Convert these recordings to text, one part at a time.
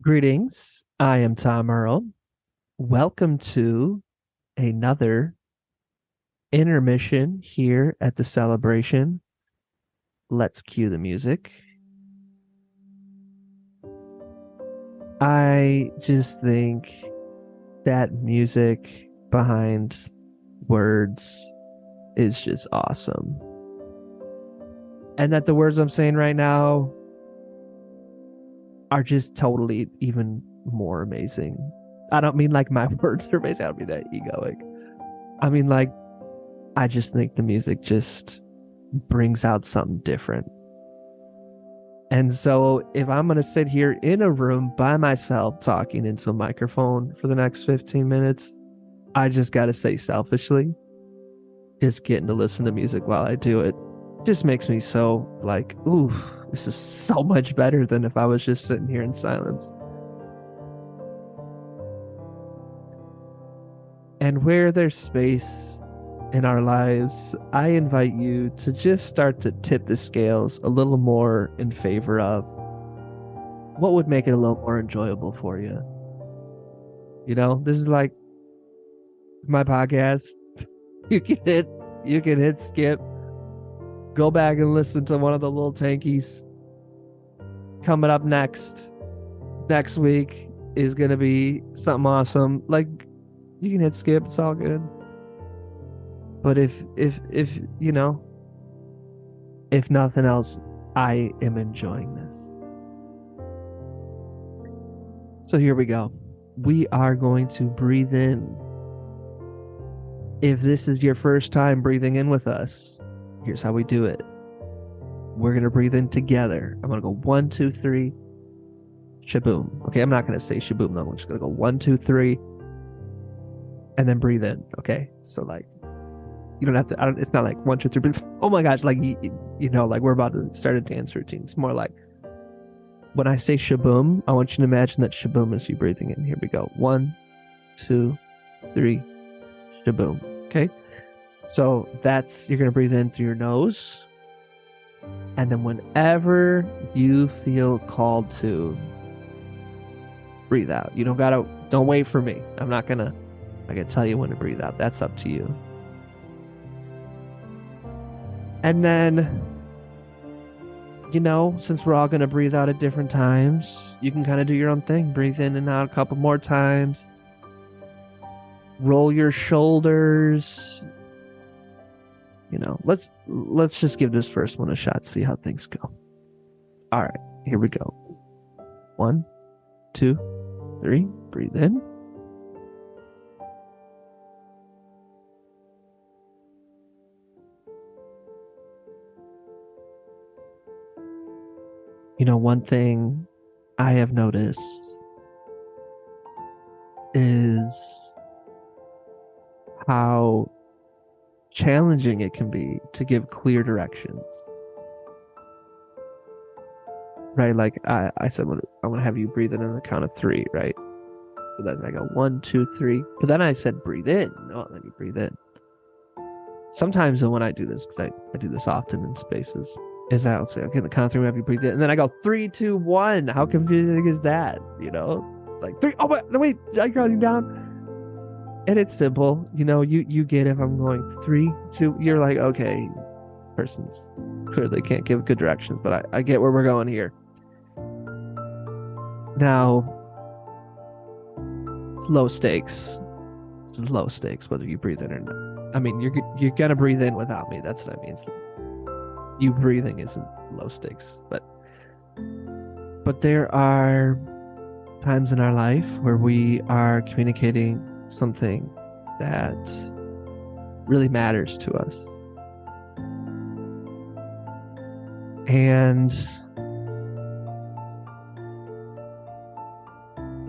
Greetings. I am Tom Earl. Welcome to another intermission here at the Celebration. Let's cue the music. I just think that music behind words is just awesome. And that the words I'm saying right now are just totally even more amazing. I don't mean like my words are amazing. I don't mean that egoic. I mean, like, I just think the music just brings out something different. And so if I'm going to sit here in a room by myself talking into a microphone for the next 15 minutes, I just got to say selfishly, just getting to listen to music while I do it just makes me so like, ooh, this is so much better than if I was just sitting here in silence. And where there's space in our lives, I invite you to just start to tip the scales a little more in favor of what would make it a little more enjoyable for you. You know, this is like my podcast. You can hit skip, go back and listen to one of the little tankies. Coming up next week is gonna be something awesome. Like, you can hit skip, it's all good. But if you know, if nothing else, I am enjoying this. So here we go. We are going to breathe in. If this is your first time breathing in with us, here's how we do it. We're going to breathe in together. I'm going to go 1, 2, 3, shaboom. Okay, I'm not going to say shaboom though. I'm just going to go 1, 2, 3, and then breathe in. Okay, so like, you don't have to, it's not like 1, 2, 3, breathe. Oh my gosh, like, you know, like we're about to start a dance routine. It's more like, when I say shaboom, I want you to imagine that shaboom is you breathing in. Here we go. 1, 2, 3, shaboom. Okay. So you're going to breathe in through your nose. And then whenever you feel called to, breathe out. You don't wait for me. I'm not going to tell you when to breathe out. That's up to you. And then, you know, since we're all going to breathe out at different times, you can kind of do your own thing. Breathe in and out a couple more times. Roll your shoulders. You know, let's just give this first one a shot, see how things go. All right, here we go. 1, 2, 3, breathe in. You know, one thing I have noticed is how challenging it can be to give clear directions. Right? Like I said, I want to have you breathe in on the count of 3, right? So then I go 1, 2, 3. But then I said breathe in. No, let me breathe in. Sometimes when I do this, because I do this often in spaces, is I'll say, okay, the count of 3, we have you breathe in. And then I go 3, 2, 1. How confusing is that? You know? It's like 3. Oh, wait, I'm counting down. And it's simple. You know, you get if I'm going 3, 2, you're like, okay, person's clearly can't give good directions, but I get where we're going here. Now, it's low stakes. This is low stakes, whether you breathe in or not. I mean, you're gonna breathe in without me. That's what I mean. You breathing isn't low stakes, but there are times in our life where we are communicating something that really matters to us. And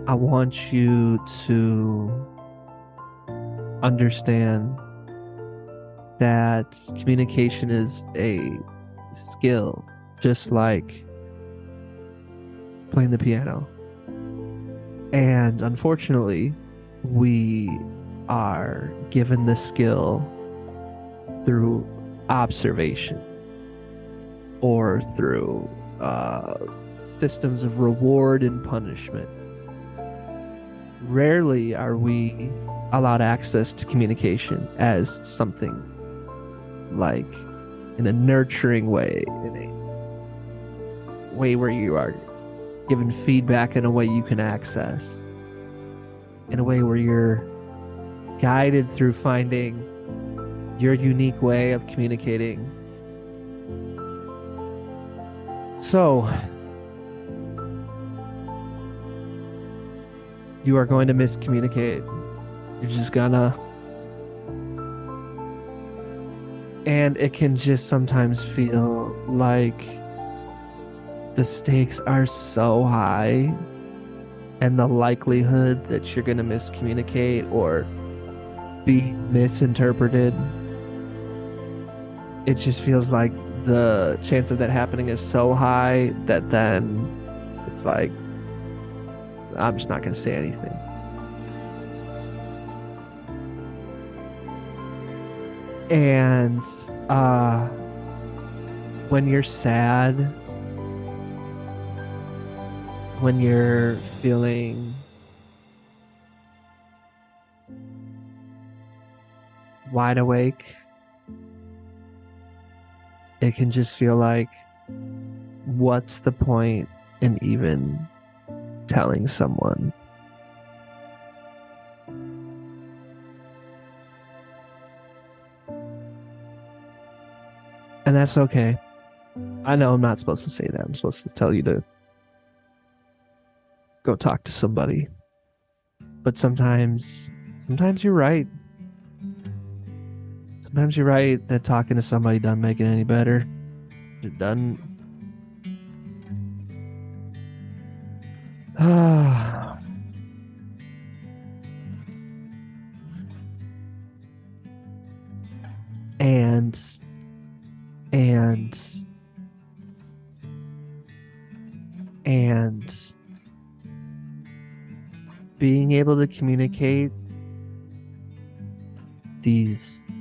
I want you to understand that communication is a skill, just like playing the piano. And unfortunately, we are given the skill through observation or through systems of reward and punishment. rarely are we allowed access to communication as something like in a nurturing way, in a way where you are given feedback in a way you can access, in a way where you're guided through finding your unique way of communicating. So, you are going to miscommunicate. You're just gonna. And it can just sometimes feel like the stakes are so high, and the likelihood that you're gonna miscommunicate or be misinterpreted, it just feels like the chance of that happening is so high that then it's like, I'm just not going to say anything. And when you're sad, when you're feeling wide awake, it can just feel like, what's the point in even telling someone? And that's okay. I know I'm not supposed to say that. I'm supposed to tell you to go talk to somebody. But sometimes you're right. Sometimes you're right that talking to somebody doesn't make it any better. It doesn't. and and being able to communicate these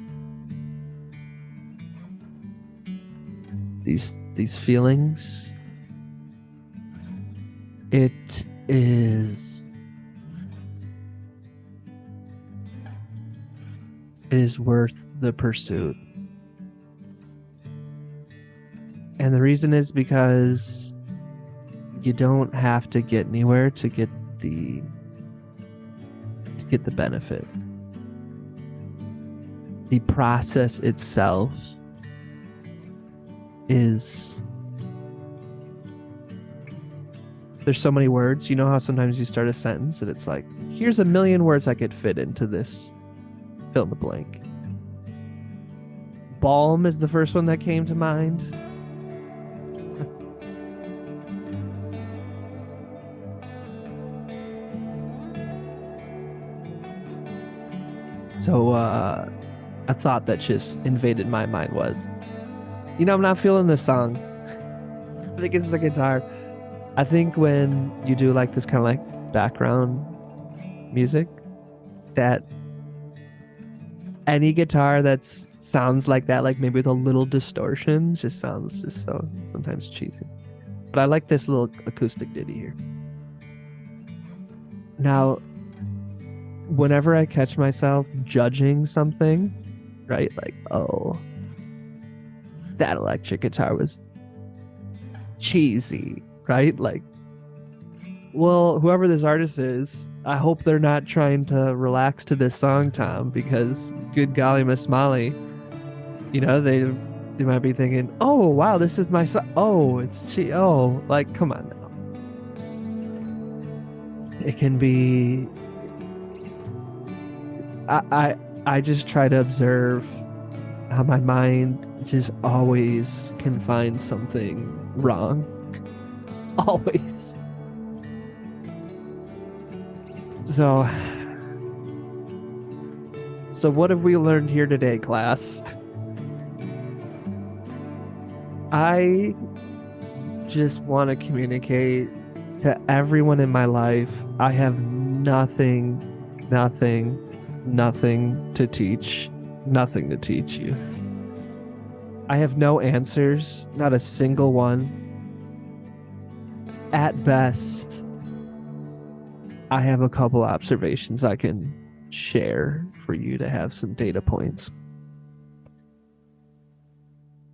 feelings, it is worth the pursuit. And the reason is because you don't have to get anywhere to get the benefit. The process itself is, there's so many words. You know how sometimes you start a sentence and it's like, here's a million words I could fit into this, fill in the blank. Balm is the first one that came to mind. So a thought that just invaded my mind was, I'm not feeling this song. I think it's the guitar. I think when you do like this kind of like background music, that any guitar that sounds like that, like maybe with a little distortion, just sounds just so sometimes cheesy. But I like this little acoustic ditty here. Now, whenever I catch myself judging something, right? Like, oh, that electric guitar was cheesy, right? Like, well, whoever this artist is, I hope they're not trying to relax to this song, Tom, because good golly, Miss Molly, they might be thinking, oh, wow, this is my song. Oh, oh, like, come on now. It can be, I just try to observe how my mind just always can find something wrong. Always. So what have we learned here today, class? I just want to communicate to everyone in my life. I have nothing to teach. Nothing to teach you. I have no answers, not a single one. At best, I have a couple observations I can share for you to have some data points.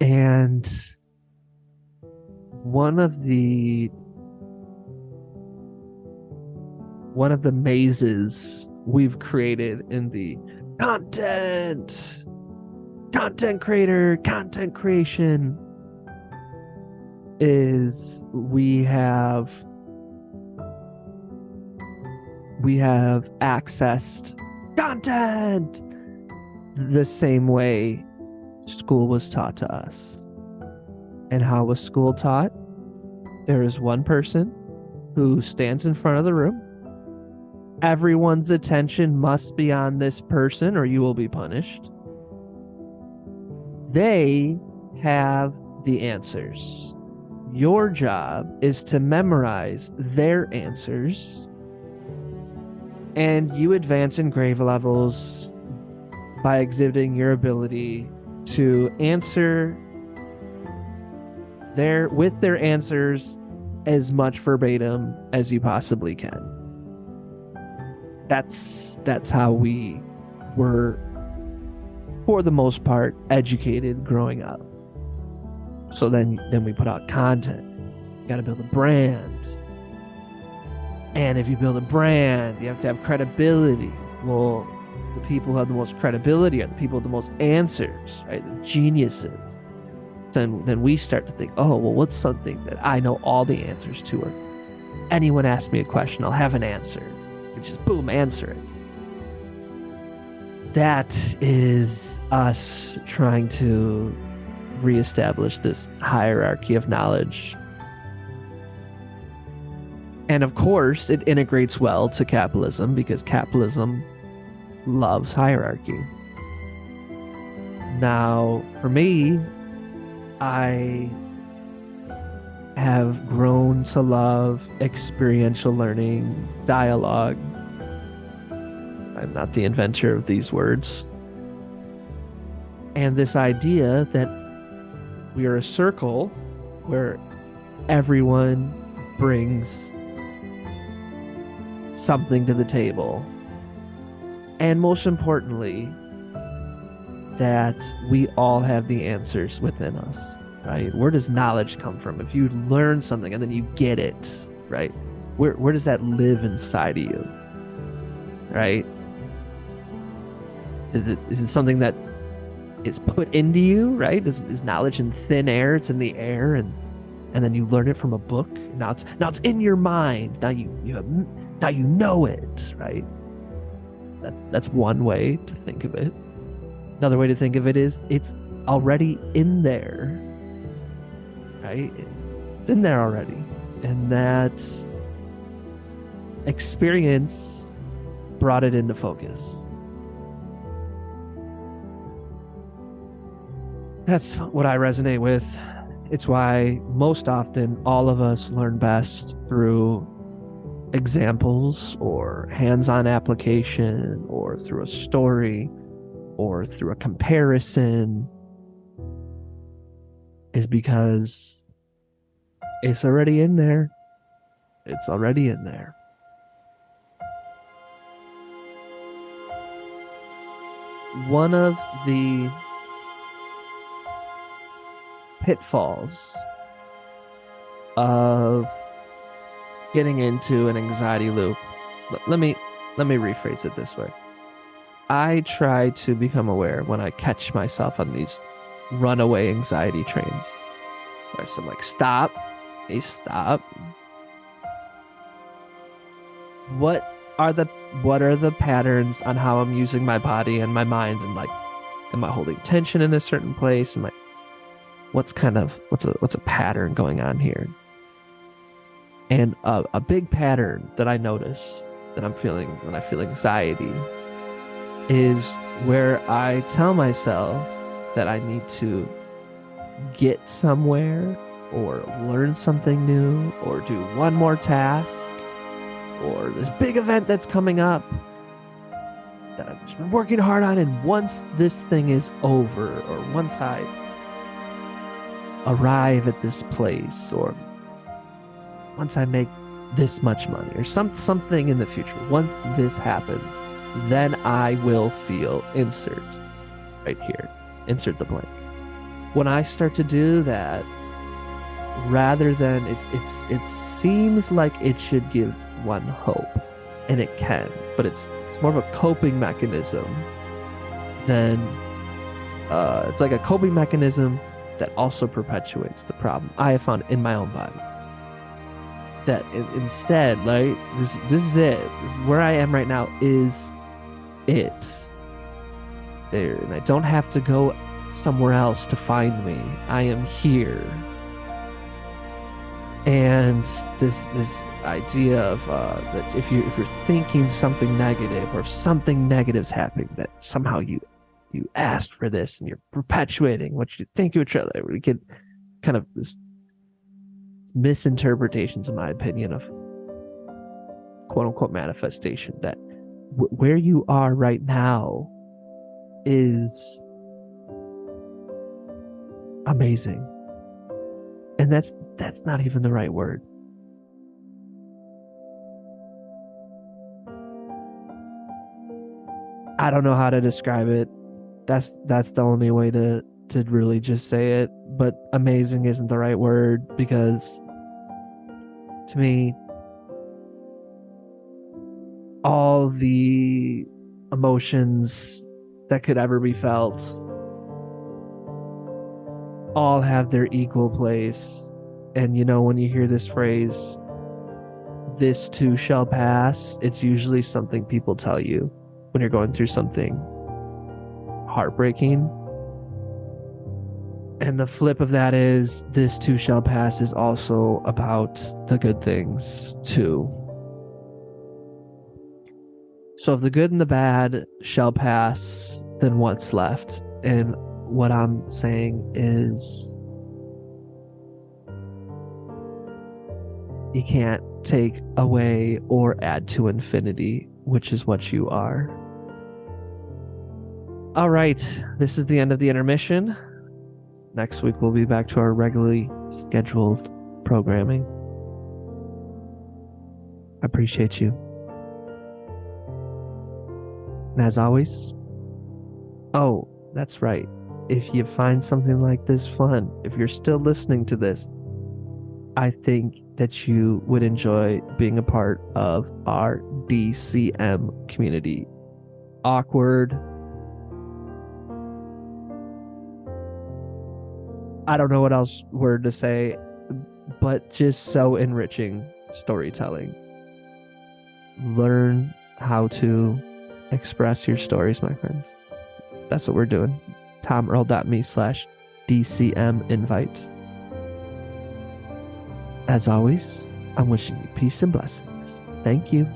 And one of the mazes we've created in the content creator, content creation is we have accessed content the same way school was taught to us. And how was school taught? There is one person who stands in front of the room. Everyone's attention must be on this person or you will be punished. They have the answers. Your job is to memorize their answers, and you advance in grade levels by exhibiting your ability to answer with their answers as much verbatim as you possibly can. That's how we were, for the most part, educated growing up. So then we put out content. You got to build a brand. And if you build a brand, you have to have credibility. Well, the people who have the most credibility are the people with the most answers, right? The geniuses. Then we start to think, oh, well, what's something that I know all the answers to? Or anyone asks me a question, I'll have an answer. Which is, boom, answer it. That is us trying to reestablish this hierarchy of knowledge. And of course, it integrates well to capitalism because capitalism loves hierarchy. Now, for me, I have grown to love experiential learning, dialogue. I'm not the inventor of these words. And this idea that we are a circle where everyone brings something to the table. And most importantly, that we all have the answers within us, right? Where does knowledge come from? If you learn something and then you get it, right? Where does that live inside of you, right? Is it something that is put into you, right? Is knowledge in thin air? It's in the air, and then you learn it from a book. Now it's in your mind. Now you know it, right? That's one way to think of it. Another way to think of it is it's already in there, right? It's in there already, and that experience brought it into focus. That's what I resonate with. It's why most often all of us learn best through examples or hands-on application or through a story or through a comparison, is because it's already in there. It's already in there. One of the pitfalls of getting into an anxiety loop. Let me rephrase it this way. I try to become aware when I catch myself on these runaway anxiety trains. I'm like, stop. Hey, stop. What are the patterns on how I'm using my body and my mind, and like, am I holding tension in a certain place? Am I, what's a pattern going on here? And a big pattern that I notice that I'm feeling when I feel anxiety is where I tell myself that I need to get somewhere or learn something new or do one more task or this big event that's coming up that I've just been working hard on, and once this thing is over, or once I arrive at this place, or once I make this much money or something in the future. Once this happens, then I will feel insert right here. Insert the blank. When I start to do that, rather than it seems like it should give one hope, and it can, but it's more of a coping mechanism than it's like a coping mechanism that also perpetuates the problem I have found in my own body. That instead, like this is it. This is where I am right now. Is it there? And I don't have to go somewhere else to find me. I am here. And this idea of that if you're thinking something negative, or if something negative's happening, that somehow you asked for this and you're perpetuating what you think you would try. We get kind of this misinterpretations, in my opinion, of quote unquote manifestation, that where you are right now is amazing. And that's not even the right word. I don't know how to describe it. That's the only way to really just say it. But amazing isn't the right word, because to me, all the emotions that could ever be felt all have their equal place. And when you hear this phrase, this too shall pass, it's usually something people tell you when you're going through something heartbreaking. And the flip of that is, this too shall pass is also about the good things too. So if the good and the bad shall pass, then what's left? And what I'm saying is, you can't take away or add to infinity, which is what you are. All right, this is the end of the intermission. Next week, we'll be back to our regularly scheduled programming. I appreciate you. And as always, oh, that's right. If you find something like this fun, if you're still listening to this, I think that you would enjoy being a part of our DCM community. Awkward. I don't know what else word to say, but just so enriching storytelling. Learn how to express your stories, my friends. That's what we're doing. TomEarl.me/DCM invite. As always, I'm wishing you peace and blessings. Thank you.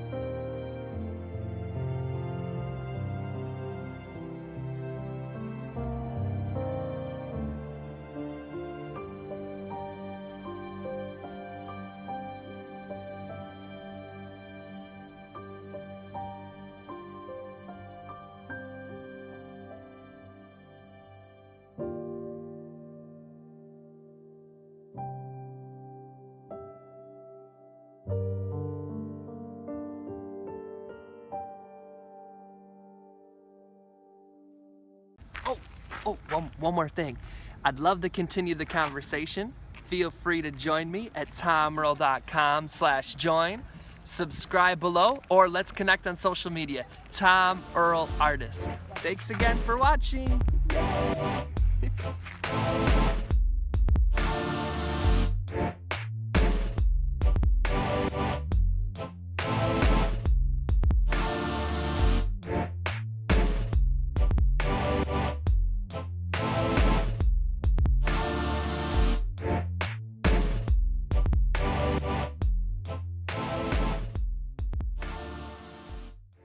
One more thing. I'd love to continue the conversation. Feel free to join me at tomearl.com/join. Subscribe below, or let's connect on social media. Tom Earl Artist. Thanks again for watching.